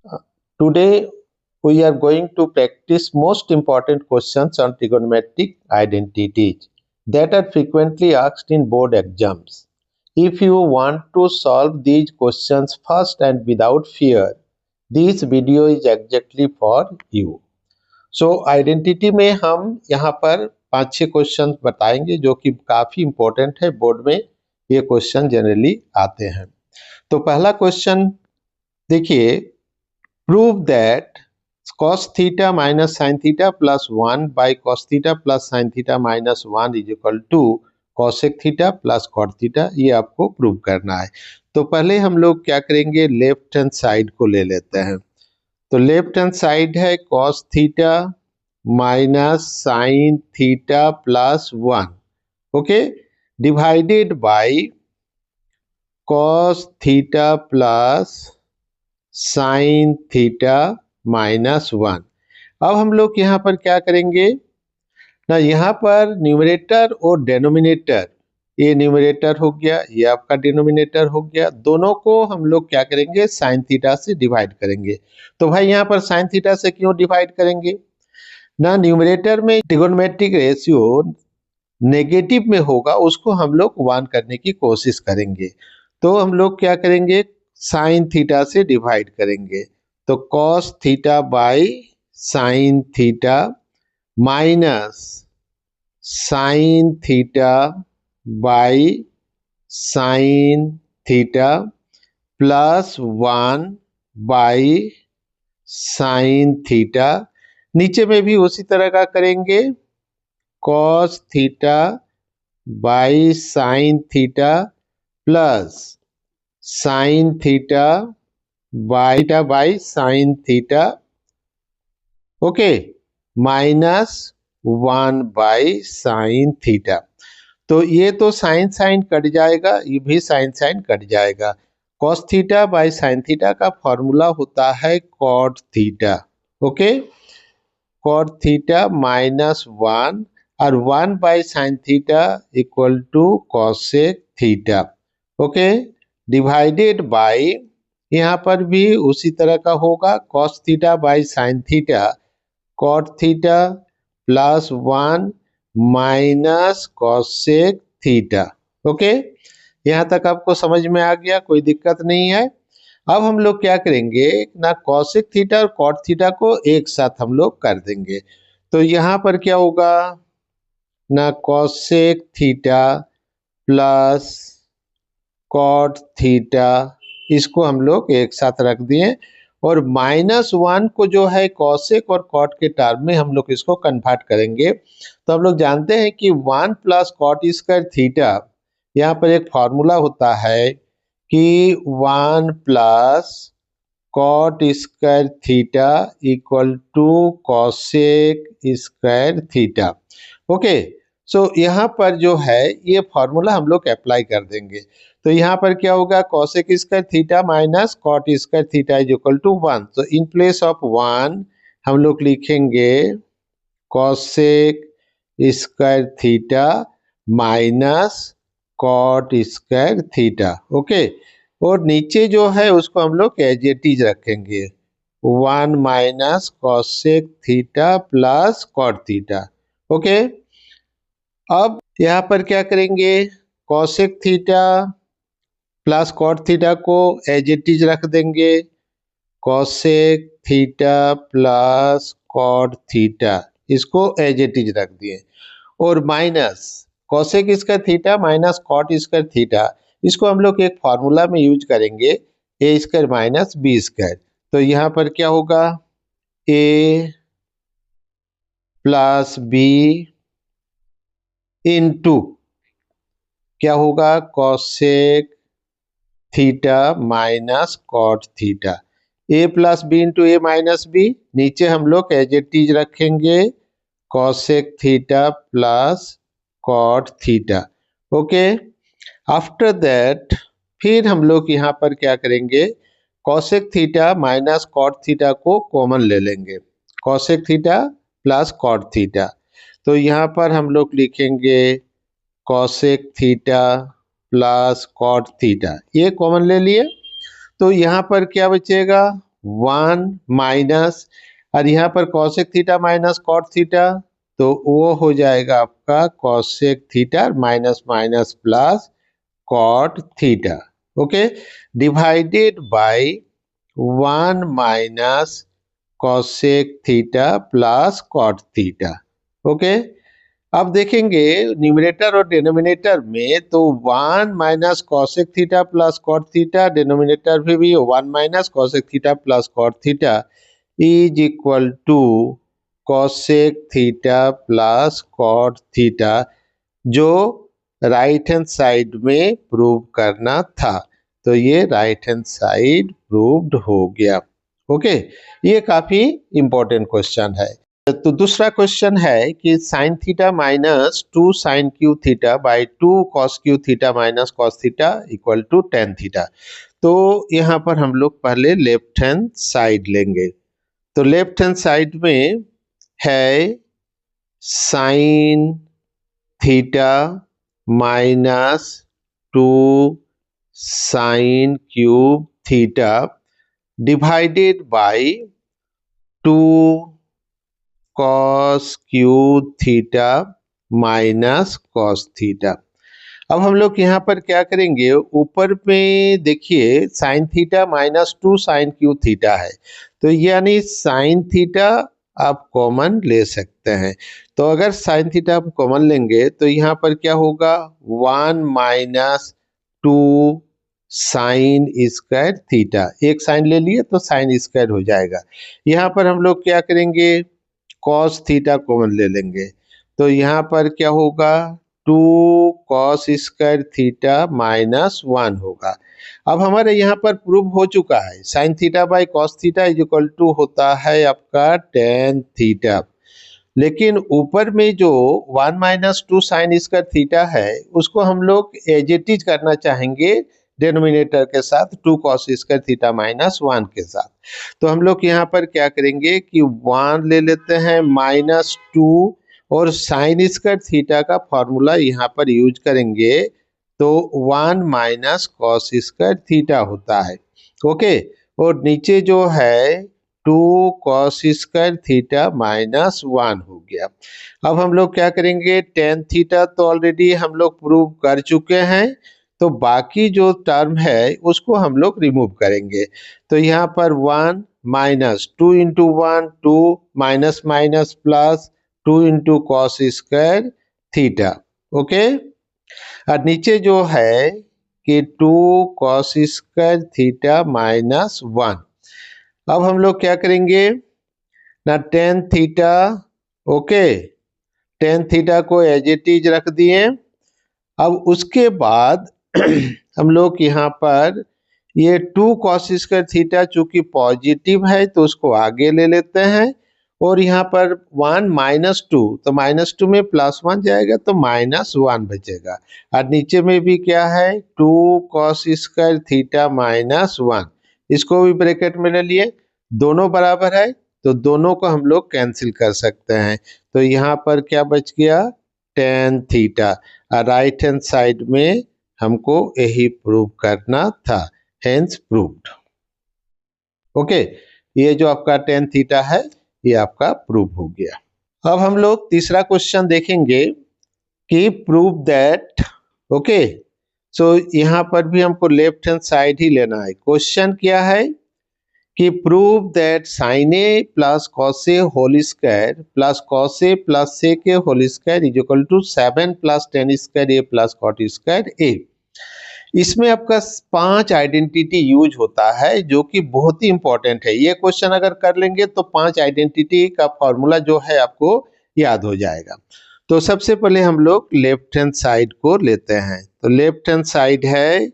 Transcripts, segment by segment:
Today we are going to practice most important questions on trigonometric identities that are frequently asked in board exams. If you want to solve these questions fast and without fear, this video is exactly for you. So identity में हम यहाँ पर 5-6 question बताएंगे जो कि काफी important है, board में ये क्वेश्चन जनरली आते हैं। तो पहला क्वेश्चन देखिए, prove that cos theta minus sine theta plus 1 by cos theta plus sine theta minus 1 is equal to cosec theta plus cot theta, ये आपको प्रूव करना है। तो पहले हम लोग क्या करेंगे, लेफ्ट हैंड साइड को ले लेते हैं। तो लेफ्ट हैंड साइड है cos theta minus sine theta plus 1, okay, divided by cos theta plus sine theta minus 1। अब हम लोग यहाँ पर क्या करेंगे ना, यहाँ पर न्यूमरेटर और डेनोमिनेटर, ये न्यूमरेटर हो गया, ये आपका डिनोमिनेटर हो गया, दोनों को हम लोग क्या करेंगे, साइन थीटा से डिवाइड करेंगे। तो भाई यहाँ पर साइन थीटा से क्यों डिवाइड करेंगे ना, न्यूमरेटर में ट्रिगोनोमेट्रिक रेशियो नेगेटिव में होगा, उसको हम लोग 1 करने की कोशिश करेंगे। तो हम लोग क्या करेंगे, साइन थीटा से डिवाइड करेंगे। तो cos theta by sine theta minus sine theta by sine theta plus 1 by sine theta. नीचे में भी उसी तरह का करेंगे, cos theta by sine theta plus sine theta by sine theta, okay, minus 1 by sine theta. तो ये तो साइन साइन कट जाएगा, ये भी साइन साइन कट जाएगा। cos theta by sine theta का फॉर्मूला होता है cot theta, okay, cot theta minus 1 और 1 by sine theta equal to cosec theta, okay, divided by, यहाँ पर भी उसी तरह का होगा, cos theta by sine theta cot theta plus 1 minus cosec theta, okay. यहाँ तक आपको समझ में आ गया, कोई दिक्कत नहीं है। अब हम लोग क्या करेंगे ना, cosec थीटा और cot थीटा को एक साथ हम लोग कर देंगे। तो यहाँ पर क्या होगा ना, cosec theta plus cot theta, इसको हम लोग एक साथ रख दिए, और माइनस 1 को जो है cosec और cot के टर्म में हम लोग इसको कन्वर्ट करेंगे। तो हम लोग जानते हैं कि 1 प्लस cot स्क्वायर थीटा, यहाँ पर एक फॉर्मूला होता है कि 1 plus cot square theta equal to cosec square theta, okay. So यहाँ पर जो है ये फॉर्मूला हम लोग अप्लाई कर देंगे। तो यहाँ पर क्या होगा, cosec square theta minus cot square theta is equal to 1। तो इन प्लेस ऑफ 1 हम लोग लिखेंगे cosec square theta minus cot square theta, okay. और नीचे जो है उसको हम लोग एज इट इज रखेंगे, 1 minus cosec theta plus cot theta, okay. अब यहाँ पर क्या करेंगे, cosec theta plus cot theta को एज इट इज रख देंगे, cosec theta plus cot theta, इसको एज इट इज रख दिए, और minus cosec square theta minus cot square theta, इसको हम लोग एक फॉर्मूला में यूज करेंगे, ए स्क्वायर माइनस बी स्क्वायर। तो यहाँ पर क्या होगा, ए प्लस बी इनटू क्या होगा, cosec theta minus cot theta, A plus B into A minus B, नीचे हम लोग एज इट इज रखेंगे cosec theta plus cot theta, okay. After that फिर हम लोग यहाँ पर क्या करेंगे, cosec theta minus cot theta को कॉमन ले लेंगे, cosec theta plus cot theta. तो यहाँ पर हम लोग लिखेंगे cosec theta plus cot theta, ये कॉमन ले लिए। तो यहाँ पर क्या बचेगा, 1 माइनस, और यहाँ पर cosec theta minus cot theta, तो वो हो जाएगा आपका cosec theta minus minus plus cot theta. Okay, divided by 1 minus cosec theta plus cot theta. Okay, अब देखेंगे न्यूमरेटर और डिनोमिनेटर में, तो 1 minus cosec theta plus cot theta, denominator में भी 1 minus cosec theta plus cot theta is equal to cosec theta plus cot theta, जो right hand side में prove करना था। तो ये राइट हैंड साइड प्रूव्ड हो गया। ओके, ये काफी इंपॉर्टेंट क्वेश्चन है। तो दूसरा क्वेश्चन है कि sine theta minus 2 sine cube theta by 2 cos cube theta minus cos theta equal to tan theta. तो यहाँ पर हम लोग पहले लेफ्ट हैंड साइड लेंगे। तो लेफ्ट हैंड साइड में है sine theta minus 2 sine cube theta divided by 2 cos cube theta minus cos theta. अब हम लोग यहाँ पर क्या करेंगे, ऊपर में देखिए sine theta minus 2 sine cube theta है, तो यानी साइन थीटा आप कॉमन ले सकते हैं। तो अगर साइन थीटा आप कॉमन लेंगे तो यहाँ पर क्या होगा, 1 माइनस 2 साइन स्क्वायर थीटा, एक साइन ले लिए तो साइन स्क्वायर हो जाएगा। यहाँ पर हम लोग क्या करेंगे, कॉस थीटा कॉमन ले लेंगे, तो यहाँ पर क्या होगा, 2 कॉस स्क्वायर थीटा माइनस 1 होगा। अब हमारे यहाँ पर प्रूव हो चुका है sine theta by cos theta is equal to होता है आपका टेन थीटा। लेकिन ऊपर में जो 1 माइनस 2 साइन स्क्वायर थीटा है उसको हम लोग एज इट इज करना चाहेंगे डिनोमिनेटर के साथ 2 कॉस स्क्वायर थीटा माइनस 1 के साथ। तो हम लोग यहाँ पर क्या करेंगे कि 1 ले लेते हैं माइनस 2, और साइन स्क्वायर थीटा का फॉर्मूला यहाँ पर यूज करेंगे, तो 1 माइनस कॉस स्क्वायर थीटा होता है। ओके, और नीचे जो है 2 कॉस स्क्वायर थीटा माइनस 1 हो गया। अब हम लोग क्या करेंगे, टेन थीटा तो ऑलरेडी हम लोग प्रूव कर चुके हैं, तो बाकी जो टर्म है उसको हम लोग रिमूव करेंगे। तो यहाँ पर 1 minus 2 into 1 2 minus minus plus 2 into cos square theta. Okay, और नीचे जो है कि 2 कॉस स्क्वायर थीटा माइनस 1। अब हम लोग क्या करेंगे ना, tan theta, okay, ten theta को एज इट इज रख दिए। अब उसके बाद हम लोग यहाँ पर ये 2 कॉस स्क्वायर थीटा चूंकि पॉजिटिव है तो उसको आगे ले लेते हैं, और यहाँ पर 1 माइनस 2, तो माइनस 2 में प्लस 1 जाएगा तो माइनस 1 बचेगा। और नीचे में भी क्या है, 2 कॉस स्क्वायर थीटा माइनस 1, इसको भी ब्रैकेट में ले लिए, दोनों बराबर है तो दोनों को हम लोग कैंसिल कर सकते हैं। तो यहाँ पर क्या बच गया, tan theta. Right hand side में हमको यही प्रूव करना था, हेंस प्रूव्ड। ओके, ये जो आपका टेन थीटा है ये आपका प्रूव हो गया। अब हम लोग तीसरा क्वेश्चन देखेंगे कि प्रूव दैट, ओके, सो यहाँ पर भी हमको लेफ्ट हैंड साइड ही लेना है। क्वेश्चन क्या है कि prove that sine A plus cos A whole square plus cos A plus sec A whole square is equal to 7 plus tan square A plus cot square A. इसमें आपका 5 identity use होता है जो कि बहुत ही इंपॉर्टेंट है। ये question अगर कर लेंगे तो 5 आइडेंटिटी का फॉर्मूला जो है आपको याद हो जाएगा। तो सबसे पहले हम लोग लेफ्ट हैंड साइड को लेते हैं। तो लेफ्ट हैंड साइड है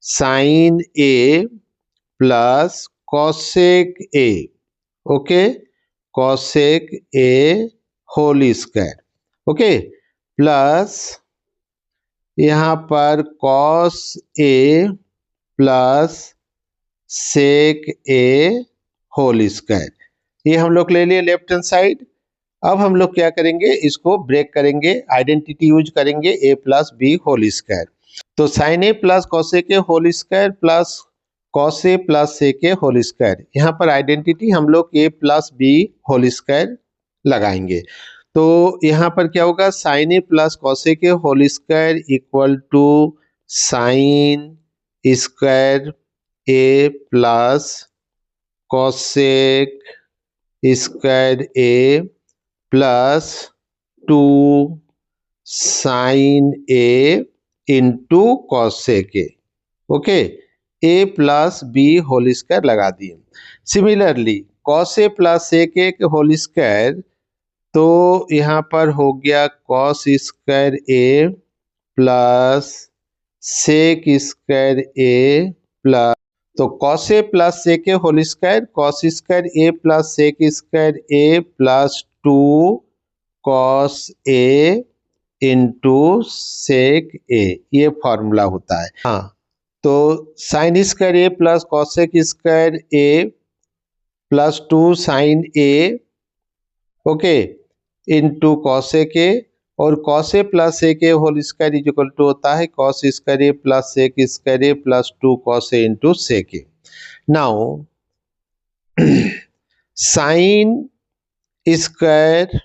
sine A plus cosec A, okay, cosec A whole square, okay, plus यहाँ पर cos A plus sec A whole square, ये हम लोग ले लिए लेफ्ट हैंड साइड। अब हम लोग क्या करेंगे, इसको ब्रेक करेंगे, आइडेंटिटी यूज करेंगे A plus B whole square. तो sine A plus cosec A whole square plus cos A plus sec A whole square. यहाँ पर आइडेंटिटी हम लोग A plus B whole square लगाएंगे। तो यहाँ पर क्या होगा, sine A plus cos A के whole square equal to sine square A plus cosec square A plus 2 sine A into cosec A. Okay, A plus B whole square लगा दिए। Similarly cos A plus sec A whole square, तो यहाँ पर हो गया cos square A plus sec square A plus, तो cos A plus sec A whole square, cos square A plus sec square A plus 2 cos A into sec A, ये formula होता है। हाँ, तो sine square A plus cosec square A plus 2 sine A, okay, into cosec A, और cos A plus sec A whole square is equal to होता है cos square A plus sec square A plus 2 cos A into sec A. Now sine square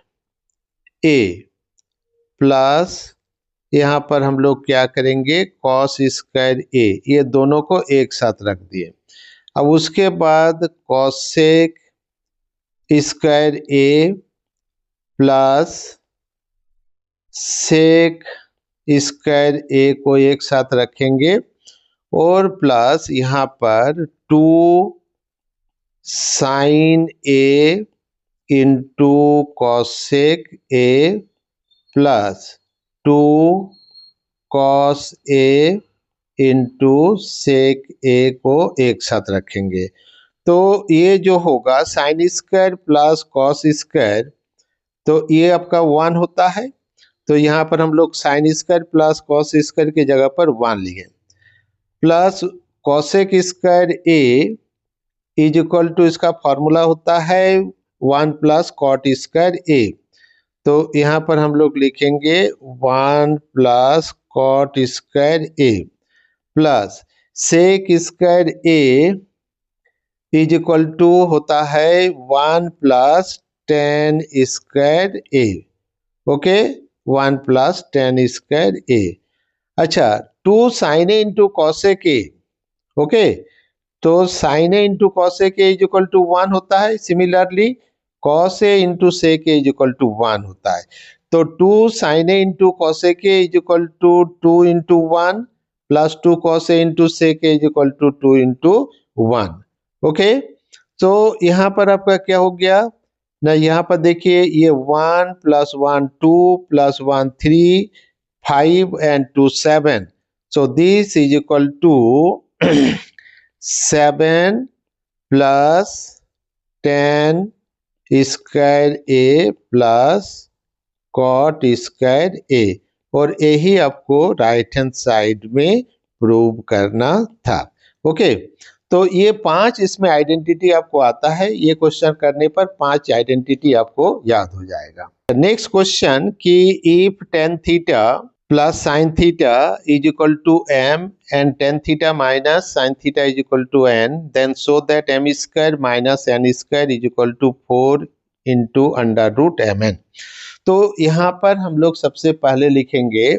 A plus, यहाँ पर हम लोग क्या करेंगे, cos square ए, ये दोनों को एक साथ रख दिए। अब उसके बाद cosec square A plus sec square A को एक साथ रखेंगे, और प्लस यहाँ पर 2 sine A into cosec A plus 2 cos A into sec A को एक साथ रखेंगे। तो ये जो होगा sine square plus cos square, तो ये आपका 1 होता है। तो यहाँ पर हम लोग sine square plus cos square की जगह पर 1 लिए, plus cosec square A is equal to, इसका फॉर्मूला होता है 1 प्लस कॉट स्क्वायर ए। तो यहाँ पर हम लोग लिखेंगे 1 plus cot square A plus sec square A is equal to होता है 1 plus tan square A. Okay, 1 plus tan square A. अच्छा, 2 sine A into cosec A, okay, तो sine A into cosec A is equal to 1 होता है। Similarly cos A into sec A is equal to 1 होता है। तो 2 sine A into cosec A is equal to 2 into 1 plus 2 cos A into sec A is equal to 2 into 1। Okay, तो यहाँ पर आपका क्या हो गया ना, यहाँ पर देखिए ये 1 plus 1 2 plus 1 3 5 and 2 7, so this is equal to 7 plus 10 square A plus cot square A, और यही आपको राइट हैंड साइड में प्रूव करना था। ओके, तो ये 5 इसमें आइडेंटिटी आपको आता है। ये क्वेश्चन करने पर 5 आइडेंटिटी आपको याद हो जाएगा। नेक्स्ट क्वेश्चन कि if tan theta plus sin theta is equal to m and tan theta minus sin theta is equal to n, then show that m square minus n square is equal to 4 into under root mn। तो यहाँ पर हम लोग सबसे पहले लिखेंगे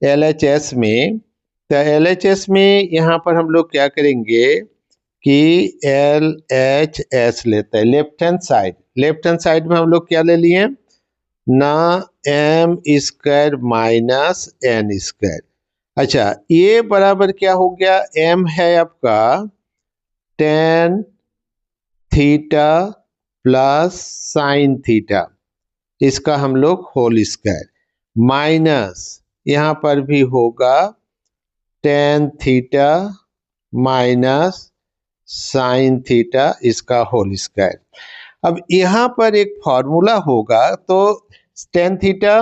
LHS में। तो LHS में यहाँ पर हम लोग क्या करेंगे कि LHS लेते हैं left hand side. Left hand side में हम लोग क्या ले लिए ना, M square minus N square. अच्छा, ये बराबर क्या हो गया, एम है आपका tan theta plus sine theta, इसका हम लोग होल स्क्वायर, माइनस यहाँ पर भी होगा tan theta minus sine theta, इसका होल स्क्वायर। अब यहाँ पर एक फॉर्मूला होगा, तो tan theta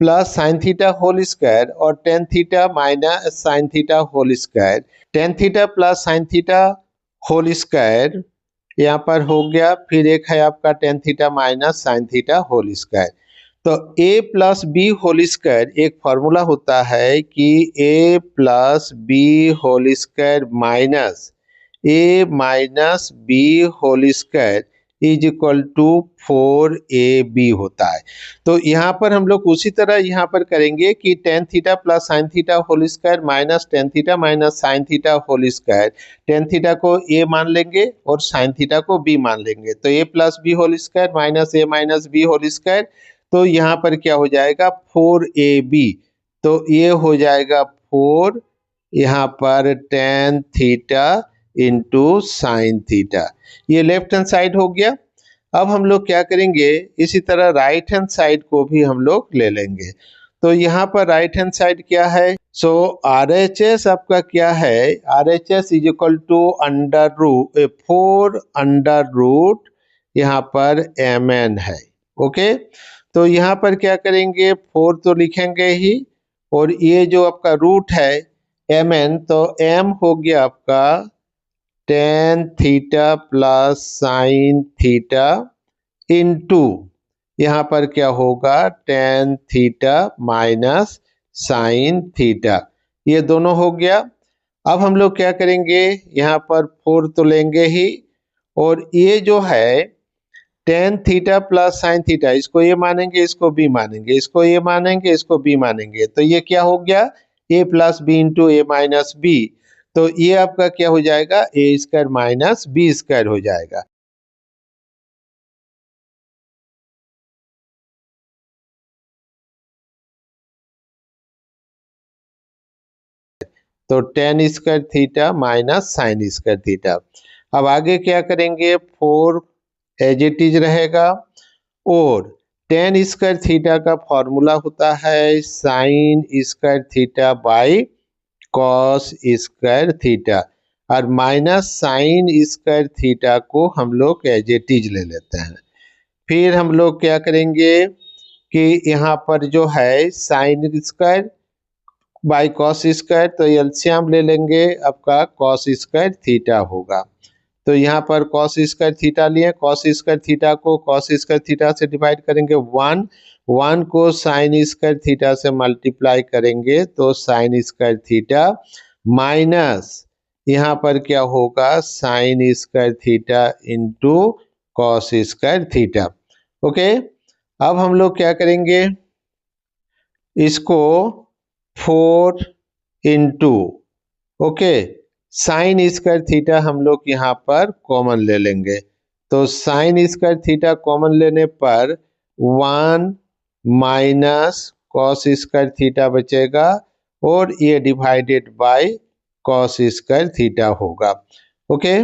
plus sine theta whole square और tan theta minus sine theta whole square, tan theta plus sine theta whole square यहाँ पर हो गया। फिर एक है आपका tan theta minus sine theta whole square. तो a plus B whole square एक फॉर्मूला होता है कि a plus B whole square minus a minus B whole square is equal to 4ab होता है। तो यहाँ पर हम लोग उसी तरह यहाँ पर करेंगे कि tan theta plus sine theta whole square minus tan theta minus sine theta whole square, tan theta को a मान लेंगे और साइन थीटा को b मान लेंगे। तो a plus B whole square minus a minus B whole square, तो यहाँ पर क्या हो जाएगा 4ab, तो ये हो जाएगा 4 यहाँ पर tan theta into sine theta, ये लेफ्ट हैंड साइड हो गया। अब हम लोग क्या करेंगे, इसी तरह राइट हैंड साइड को भी हम लोग ले लेंगे। तो यहाँ पर राइट हैंड साइड क्या है, सो RHS आपका क्या है, RHS is equal to under root 4 under root यहाँ पर mn है। ओके, तो यहाँ पर क्या करेंगे 4 तो लिखेंगे ही, और ये जो आपका रूट है mn, तो m हो गया आपका tan theta plus sine theta into यहाँ पर क्या होगा tan theta minus sine theta, ये दोनों हो गया। अब हम लोग क्या करेंगे, यहाँ पर 4 तो लेंगे ही, और ये जो है ten theta plus sine theta, इसको ये मानेंगे इसको बी मानेंगे, इसको ये मानेंगे इसको बी मानेंगे, तो ये क्या हो गया a plus B into A minus B, तो ये आपका क्या हो जाएगा A square minus B square हो जाएगा। तो tan square theta minus sine square theta. अब आगे क्या करेंगे 4 एज इट इज रहेगा, और टेन स्क्वायर थीटा का फॉर्मूला होता है sign square theta by cos square theta, और माइनस साइन स्क्वायर थीटा को हम लोग एज इट इज ले लेते हैं। फिर हम लोग क्या करेंगे कि यहाँ पर जो है sine square by cos square, तो एलसीएम ले लेंगे, आपका कॉस स्क्वायर थीटा होगा। तो यहाँ पर कॉस स्क्वायर थीटा लिए, कॉस स्क्वायर थीटा को कॉस स्क्वायर थीटा से डिवाइड करेंगे 1 को साइन स्क्वायर थीटा से मल्टीप्लाई करेंगे तो साइन स्क्वायर थीटा माइनस यहाँ पर क्या होगा sine square theta into cos square theta. Okay, अब हम लोग क्या करेंगे, इसको 4 into okay sign square theta हम लोग यहाँ पर कॉमन ले लेंगे, तो साइन स्क्वायर थीटा कॉमन लेने पर 1 माइनस कॉस स्क्वायर थीटा बचेगा, और ये divided by cos square theta होगा। Okay,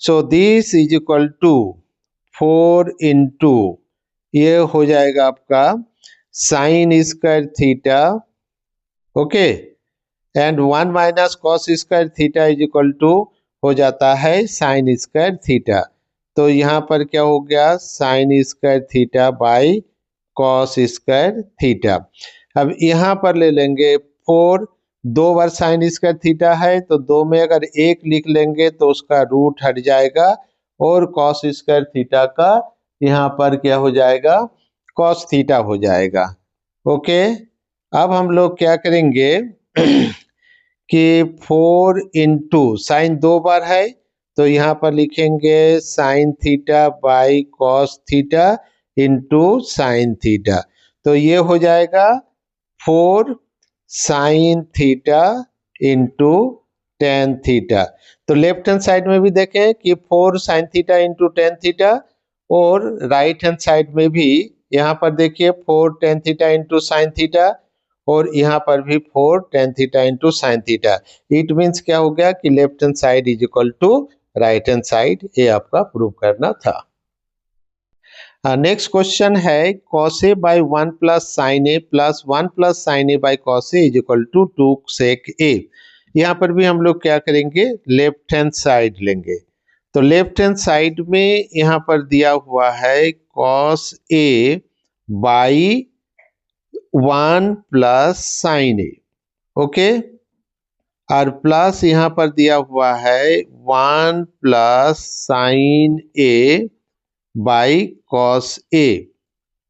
so this is equal to 4 into ये हो जाएगा आपका sine square theta, okay, and 1 minus cos square theta is equal to हो जाता है साइन स्क्वायर थीटा। तो यहाँ पर क्या हो गया sign square theta by cos square theta. अब यहाँ पर ले लेंगे 4, 2 बार साइन स्क्वायर थीटा है तो 2 में अगर 1 लिख लेंगे तो उसका रूट हट जाएगा, और कॉस स्क्वायर थीटा का यहाँ पर क्या हो जाएगा कॉस थीटा हो जाएगा। ओके, अब हम लोग क्या करेंगे कि 4 इंटू साइन 2 बार है, तो यहाँ पर लिखेंगे sign theta by cos theta into sine theta, तो ये हो जाएगा 4 sine theta into ten theta. तो लेफ्ट हैंड साइड में भी देखें कि 4 sine theta into tan theta, और राइट हैंड साइड में भी यहाँ पर देखिए 4 tan theta into sine theta, और यहाँ पर भी 4 tan theta into sine theta. It means क्या हो गया कि left hand side is equal to right hand side, ये आपका प्रूव करना था। नेक्स्ट क्वेश्चन है cos a by 1 plus sine A plus 1 plus sine A by cos a is equal to 2 sec a। यहाँ पर भी हम लोग क्या करेंगे लेफ्ट हैंड साइड लेंगे, तो लेफ्ट हैंड साइड में यहाँ पर दिया हुआ है cos a by 1 plus sine A, okay, और प्लस यहाँ पर दिया हुआ है 1 plus sine A by cos A.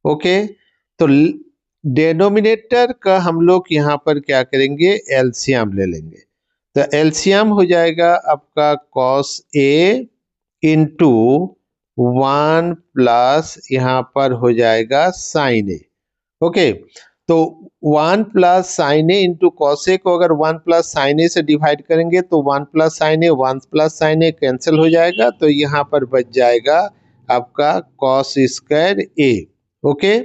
Okay, तो डेनोमिनेटर का हम लोग यहाँ पर क्या करेंगे, एलसीएम ले लेंगे। तो एलसीएम हो जाएगा आपका cos A इंटू 1 प्लस यहाँ पर हो जाएगा sin A। ओके, तो 1 plus sine A into cos A को अगर 1 प्लस साइन ए से डिवाइड करेंगे तो 1 plus sine A 1 plus sine A cancel हो जाएगा, तो यहाँ पर बच जाएगा आपका cos square A. Okay,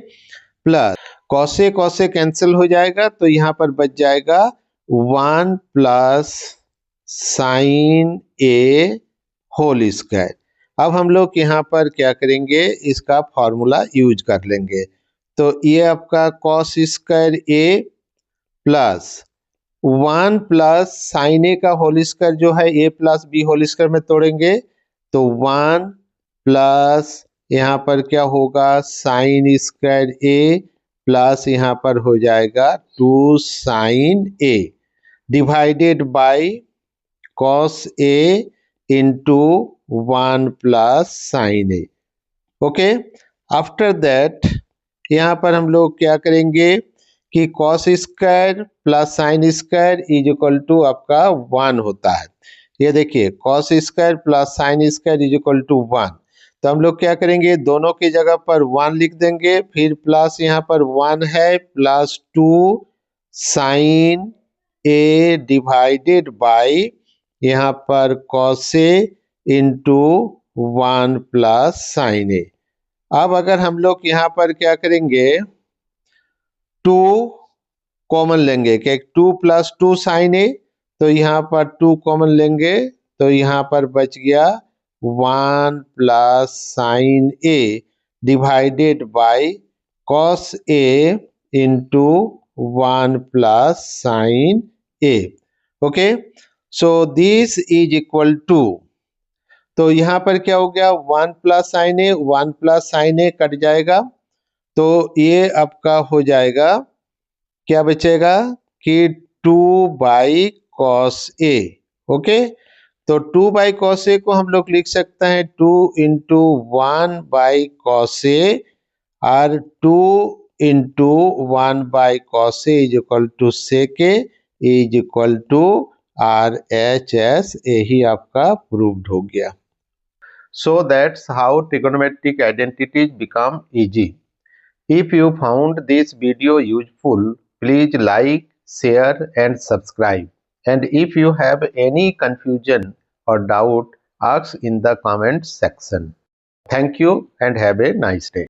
plus cos A cancel हो जाएगा, तो यहाँ पर बच जाएगा 1 प्लस साइन ए होल स्क्वायर। अब हम लोग यहाँ पर क्या करेंगे, इसका फॉर्मूला यूज कर लेंगे। तो ये आपका cos square A plus 1 plus sine ए का होल स्क्वायर जो है ए प्लस बी होल स्क्वायर में तोड़ेंगे, तो 1 प्लस यहाँ पर क्या होगा साइन स्क्वायर ए प्लस यहाँ पर हो जाएगा 2 sine A divided by cos A into 1 plus sine A. Okay, after that यहाँ पर हम लोग क्या करेंगे कि cos square plus sine square is equal to आपका 1 होता है। ये देखिए cos square plus sine square is equal to 1। तो हम लोग क्या करेंगे, दोनों की जगह पर 1 लिख देंगे, फिर प्लस यहाँ पर 1 है plus 2 sine A divided by यहाँ पर cos A into 1 plus sine A. अब अगर हम लोग यहाँ पर क्या करेंगे, 2 कॉमन लेंगे कि 2 प्लस 2 साइन ए, तो यहाँ पर 2 कॉमन लेंगे, तो यहाँ पर बच गया 1 plus sine A divided by cos A into 1 plus sine A. Okay, so this is equal to, तो यहाँ पर क्या हो गया 1 plus sine A 1 plus sine A cut जाएगा, तो ये आपका हो जाएगा, क्या बचेगा कि 2 बाई कॉस ए। ओके, तो 2 बाई कॉस ए को हम लोग लिख सकते हैं 2 इंटू 1 बाई कॉस ए, और 2 into 1 by cos A is equal to sec A is equal to R H S. यही आपका प्रूव्ड हो गया। So that's how trigonometric identities become easy. If you found this video useful, please like, share and subscribe. And if you have any confusion or doubt, ask in the comments section. Thank you and have a nice day.